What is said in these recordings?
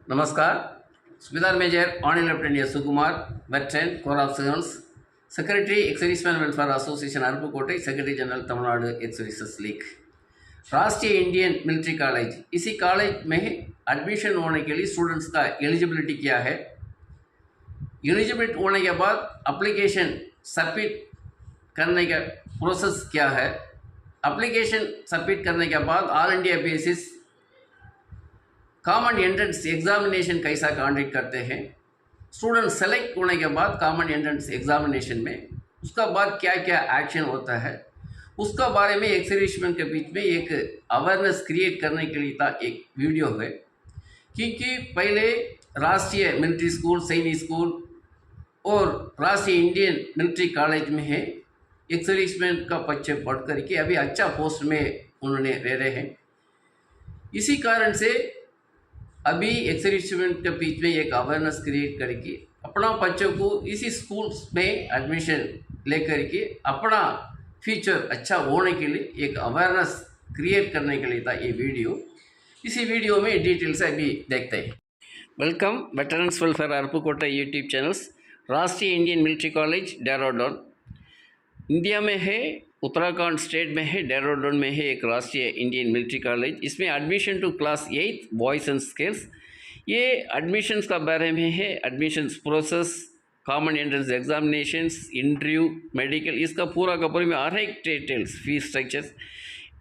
नमस्कार। सुबेदार major honour lieutenant S Sukumar, veteran, Corps of Surgeons, secretary ex serviceman welfare association Aruppukottai, secretary general Tamil Nadu ex services league. राष्ट्रीय Indian military college, इसी college में admission होने के लिए स्टूडेंट्स का एलिजिबिलिटी क्या है, एलिजिबिलिटी होने के बाद एप्लीकेशन सबमिट करने का प्रोसेस क्या है, एप्लीकेशन सबमिट करने के बाद all India basis common entrance examination कैसा कंडक्ट करते हैं, स्टूडेंट सेलेक्ट होने के बाद कॉमन एंट्रेंस एग्जामिनेशन में उसका बाद क्या क्या एक्शन होता है, उसका बारे में एक्स सर्विसमैन के बीच में एक अवेयरनेस क्रिएट करने के लिए था एक वीडियो है। क्योंकि पहले राष्ट्रीय मिलिट्री स्कूल, सैनिक स्कूल और राष्ट्रीय इंडियन मिलिट्री कॉलेज में है एक्स सर्विसमैन का बच्चे पढ़ करके अभी अच्छा पोस्ट में उन्होंने रह रहे हैं। इसी कारण से अभी एक्स सर्विसमैन के बीच में एक अवेयरनेस क्रिएट करके अपना बच्चों को इसी स्कूल्स में एडमिशन लेकर के अपना फ्यूचर अच्छा होने के लिए एक अवेयरनेस क्रिएट करने के लिए था ये वीडियो। इसी वीडियो में डिटेल्स अभी देखते हैं। Welcome veterans welfare Aruppukottai YouTube channels. राष्ट्रीय Indian military college Dehradun India में है, उत्तराखंड स्टेट में है, डेहराडून में है एक राष्ट्रीय इंडियन मिलिट्री कॉलेज। इसमें admission to class 8 boys and girls, ये एडमिशन्स का बारे में है, admissions process, common entrance examinations, interview, medical, इसका पूरा का पूरा में हर एक डिटेल्स, फीस स्ट्रक्चर्स,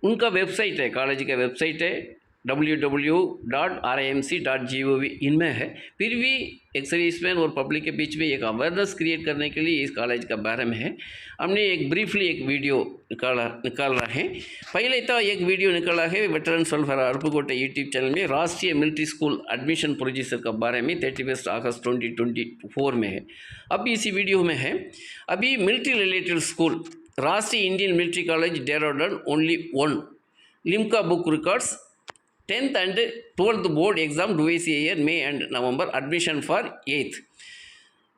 उनका वेबसाइट है, कॉलेज का वेबसाइट है www.rimc.gov इनमें है। फिर भी एक सर्विसमैन और पब्लिक के बीच में एक अवेयरनेस क्रिएट करने के लिए इस कॉलेज का बारे में है हमने एक ब्रीफली एक वीडियो निकाल रहा है। पहले तो एक वीडियो निकाला है veterans welfare Aruppukottai YouTube channel में, राष्ट्रीय मिलिट्री स्कूल एडमिशन प्रोसीजर के बारे में 31 अगस्त 2024 में है। अब इसी वीडियो में है अभी मिलिट्री रिलेटेड स्कूल राष्ट्रीय Indian military college Dehradun only one Limca book records 10th and 12th board exam twice a year May and November, admission for 8th।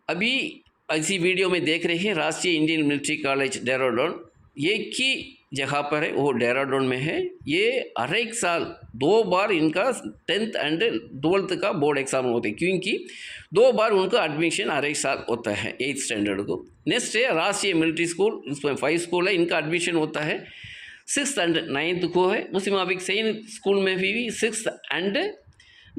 अभी इसी वीडियो में देख रहे हैं राष्ट्रीय इंडियन मिलिट्री कॉलेज डेहराडून एक ही जगह पर है, वो डेहराडून में है। ये हर एक साल 2 बार इनका 10th एंड 12th का बोर्ड एग्जाम होते हैं, क्योंकि 2 बार उनका एडमिशन हर एक साल होता है 8th स्टैंडर्ड को। नेक्स्ट है राष्ट्रीय मिलिट्री स्कूल, इसमें 5 स्कूल है, इनका एडमिशन होता है 6th एंड 9th को है। उसी मुताबिक सैनिक स्कूल में भी 6th एंड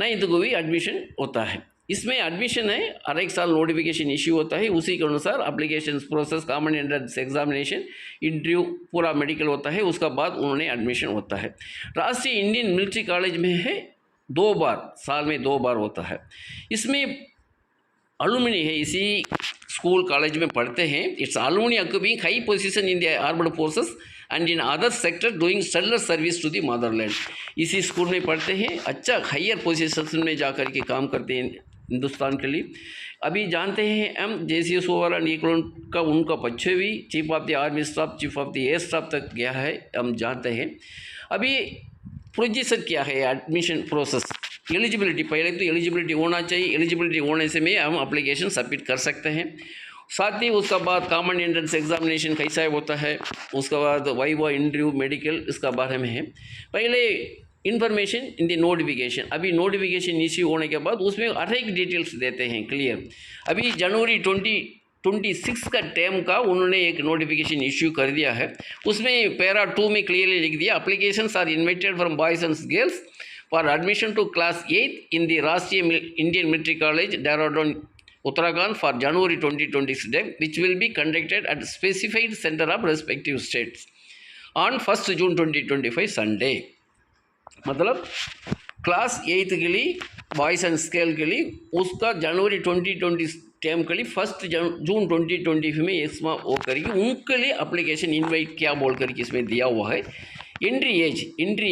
9th को भी एडमिशन होता है। इसमें एडमिशन है हर एक साल नोटिफिकेशन इश्यू होता है, उसी के अनुसार application process, common entrance examination, interview, पूरा मेडिकल होता है, उसका बाद उन्होंने एडमिशन होता है। राष्ट्रीय इंडियन मिलिट्री कॉलेज में है 2 बार, साल में 2 बार होता है। इसमें अलुमिनी है, इसी स्कूल कॉलेज में पढ़ते हैं। Its alumni occupying high position in the armed forces and in other sector doing stellar service to the motherland. इसी स्कूल में पढ़ते हैं, अच्छा हायर पोजीशन में जाकर के काम करते हैं हिंदुस्तान के लिए। अभी जानते हैं हम JCS ओवर एंड इक्वल का उनका बच्चे भी chief of the army staff, chief of the air staff तक गया है, हम जानते हैं। अभी प्रोसीजर क्या है, एडमिशन प्रोसेस, एलिजिबिलिटी, पहले तो एलिजिबिलिटी होना चाहिए। एलिजिबिलिटी होने से में हम एप्लीकेशन सबमिट कर सकते हैं। साथ ही उसका बाद कॉमन एंट्रेंस एग्जामिनेशन कैसा होता है, उसका बाद वाइवा, इंटरव्यू, मेडिकल, इसका बारे में है। पहले इन्फॉर्मेशन इन द नोटिफिकेशन, अभी नोटिफिकेशन इश्यू होने के बाद उसमें हर एक डिटेल्स देते हैं क्लियर। अभी जनवरी 2026 का टाइम का उन्होंने एक नोटिफिकेशन इश्यू कर दिया है, उसमें पैरा 2 में क्लियरली लिख दिया applications are invited from boys and girls for admission to class 8 in the Rashtriya Indian Military College, Dehradun, Uttarakhand for January 2026 day, which will be conducted at specified center of respective states on 1st June 2025 Sunday। मतलब class 8 के लिए boys and girls के लिए उसका जनवरी 2020 time के लिए 1 June 2025 में इसमें वो करेगी, उनके लिए एप्लीकेशन इनवाइट क्या बोल करके इसमें दिया हुआ है। एंट्री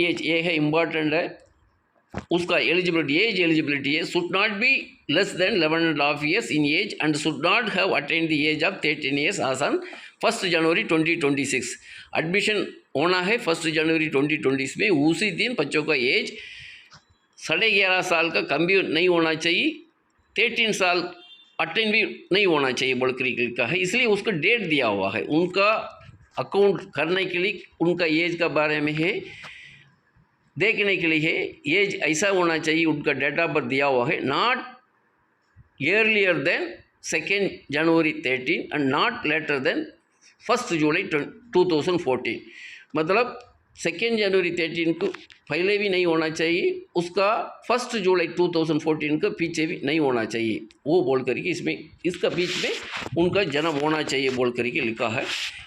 एज ये है इम्पॉर्टेंट है, उसका एलिजिबिलिटी है should not be less than 11.5 years इन age and should not have attend the age of 13 years as on 1st January 2026। Admission होना है 1 जनवरी 2020 में, उसी दिन बच्चों का एज 11.5 साल का कम भी नहीं होना चाहिए, 13 साल अटेंड भी नहीं होना चाहिए बोलकर लिखा है, इसलिए उसका डेट दिया हुआ है। उनका अकाउंट करने के लिए उनका एज का बारे में है देखने के लिए एज ऐसा होना चाहिए, उनका डेट ऑफ बर्थ दिया हुआ है, not earlier than 2nd January 13 and not later than 1st July 2014। मतलब 2nd January 13 को पहले भी नहीं होना चाहिए, उसका 1st जुलाई 2014 का पीछे भी नहीं होना चाहिए, वो बोल करके इसमें इसका बीच में उनका जन्म होना चाहिए बोल करके लिखा है।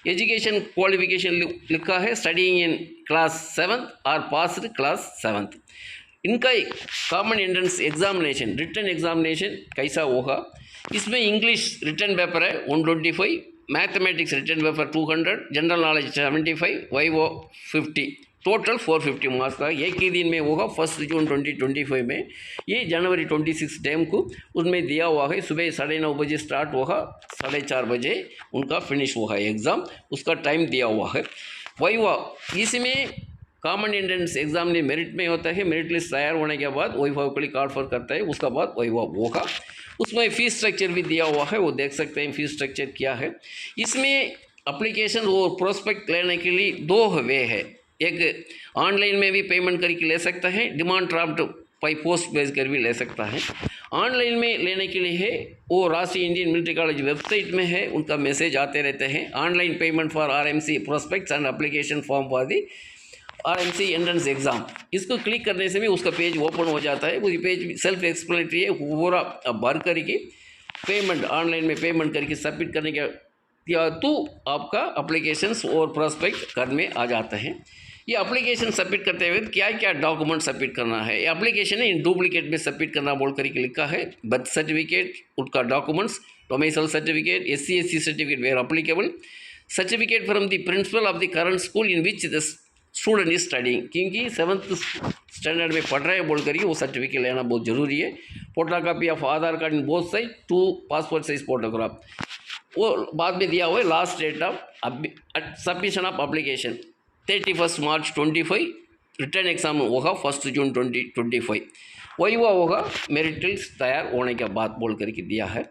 एजुकेशन क्वालिफिकेशन लिखा है स्टडीइंग इन क्लास 7th और पास्ड क्लास 7th। इनका common entrance examination written examination कैसा होगा, इसमें इंग्लिश रिटन पेपर है 125, mathematics written paper 200, general knowledge 75, viva 50, total 450 marks का एक ही दिन में होगा 1 जून 2025 में। ये जनवरी 26 टाइम को उसमें दिया हुआ है, सुबह 9:30 बजे स्टार्ट होगा, 4:30 बजे उनका फिनिश होगा एग्ज़ाम, उसका टाइम दिया हुआ है। वाइवा इसमें कॉमन एंट्रेंस एग्जाम में मेरिट में होता है, मेरिट लिस्ट तैयार होने के बाद वाइवा के लिए कॉल फॉर करता है, उसका बाद वाइवा होगा। उसमें फ़ीस स्ट्रक्चर भी दिया हुआ है, वो देख सकते हैं फ़ीस स्ट्रक्चर क्या है। इसमें एप्लीकेशन और प्रोस्पेक्ट लेने के लिए 2 वे है, एक ऑनलाइन में भी पेमेंट करके ले सकता है, डिमांड ड्राफ्ट बाई पोस्ट भेज कर भी ले सकता है। ऑनलाइन में लेने के लिए है वो राष्ट्रीय इंडियन मिलिट्री कॉलेज वेबसाइट में है, उनका मैसेज आते रहते हैं, online payment for RMC prospects and application form for the RMC entrance exam. इसको क्लिक करने से भी उसका पेज ओपन हो जाता है, वो पेज सेल्फ एक्सप्लेनेटरी है, पूरा भर करके पेमेंट ऑनलाइन में पेमेंट करके सबमिट करने के तो आपका एप्लीकेशंस और प्रोस्पेक्ट घर में आ जाते हैं। ये एप्लीकेशन सबमिट करते हुए क्या क्या डॉक्यूमेंट सबमिट करना है, ये एप्लीकेशन है इन डुप्लीकेट में सबमिट करना बोल करके लिखा है, बर्थ सर्टिफिकेट उनका documents, domicile certificate, SC/ST certificate where applicable, certificate from the principal of the current school in which the student is studying, क्योंकि 7th स्टैंडर्ड में पढ़ रहे हैं बोल करिए वो सर्टिफिकेट लेना बहुत ज़रूरी है। Photocopy of Aadhaar card in both side, 2 passport size photograph, वो बाद में दिया हुआ है। Last date of submission of application 31 March 25, written exam होगा 1 जून 2025, वाइवा होगा मेरिट लिस्ट तैयार होने के बाद बोल करके दिया है।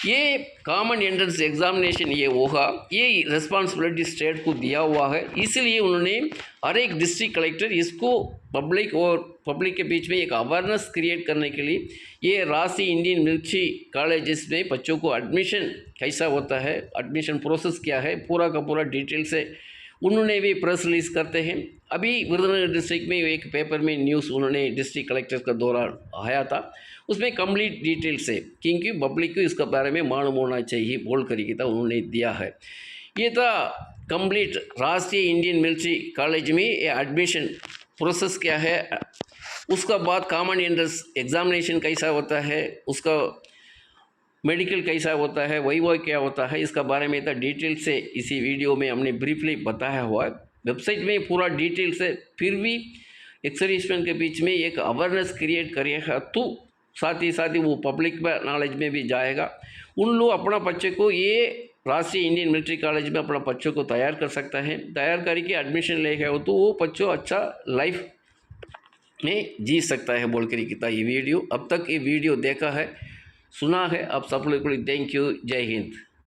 ये कॉमन एंट्रेंस एग्जामिनेशन ये होगा, ये रिस्पॉन्सिबिलिटी स्टेट को दिया हुआ है, इसलिए उन्होंने हर एक डिस्ट्रिक्ट कलेक्टर इसको पब्लिक के बीच में एक अवेयरनेस क्रिएट करने के लिए ये राष्ट्रीय इंडियन मिलिट्री कॉलेजेस में बच्चों को एडमिशन कैसा होता है, एडमिशन प्रोसेस क्या है, पूरा का पूरा डिटेल से उन्होंने भी प्रेस रिलीज़ करते हैं। अभी विरुधनगर डिस्ट्रिक्ट में एक पेपर में न्यूज़ उन्होंने डिस्ट्रिक्ट कलेक्टर का दौरान आया था, उसमें कंप्लीट डिटेल से, क्योंकि पब्लिक को इसके बारे में मालूम होना चाहिए बोल करके था उन्होंने दिया है। ये था कंप्लीट राष्ट्रीय इंडियन मिलिट्री कॉलेज में ये एडमिशन प्रोसेस क्या है, उसका बाद कॉमन एंट्रेंस एग्जामिनेशन कैसा होता है, उसका मेडिकल कैसा होता है, वाइवा क्या होता है, इसका बारे में इतना डिटेल से इसी वीडियो में हमने ब्रीफली बताया हुआ है। वेबसाइट में पूरा डिटेल से, फिर भी एक्सर्विसमैन के बीच में एक अवेयरनेस क्रिएट करिएगा तो साथ ही वो पब्लिक नॉलेज में भी जाएगा। उन लोग अपना बच्चे को ये राष्ट्रीय इंडियन मिलिट्री कॉलेज में अपना बच्चों को तैयार कर सकता है, तैयार करके एडमिशन ले गए हो तो वो बच्चों अच्छा लाइफ में जी सकता है बोल कर कितना ये वीडियो अब तक ये वीडियो देखा है, सुना है, आप सब लोगों को थैंक यू, जय हिंद।